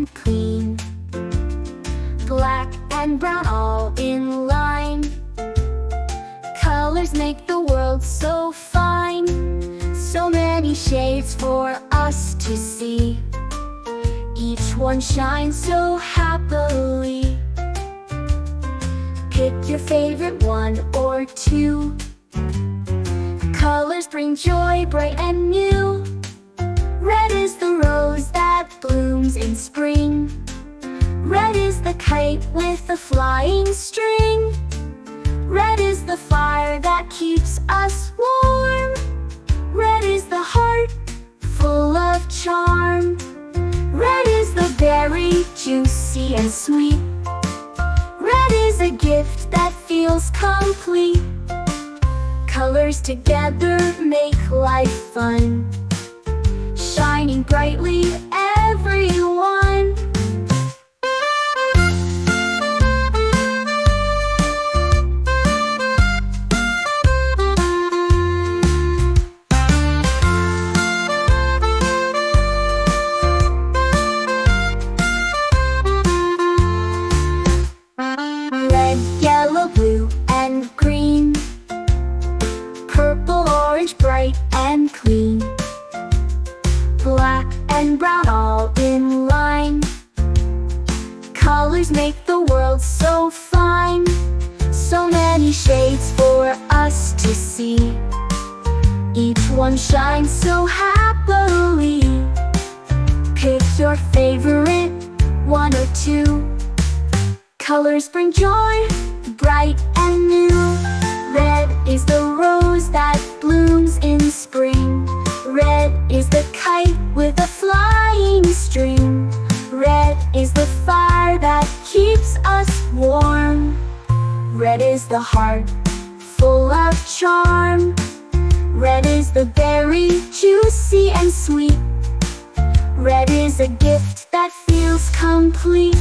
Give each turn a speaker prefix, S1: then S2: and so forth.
S1: and clean. Black and brown all in line. Colors make the world so fine. So many shades for us to see. Each one shines so happily. Pick your favorite one or two. Colors bring joy bright and new. Red is the rose that blooms in spring. Red is the kite with the flying string. Red is the fire that keeps us warm. Red is the heart full of charm. Red is the berry, juicy and sweet. Red is a gift that feels complete. Colors together make life fun, shining brightly, everyone. Red, yellow, blue, and green. Purple, orange, bright and clean. Black and brown all in line. Colors make the world so fine. So many shades for us to see. Each one shines so happily. Pick your favorite one or two. Colors bring joy, bright and new. Red is the rose that blooms in spring. Red is the kite with a flying string. Red is the fire that keeps us warm. Red is the heart full of charm. Red is the berry, juicy and sweet. Red is a gift that feels complete.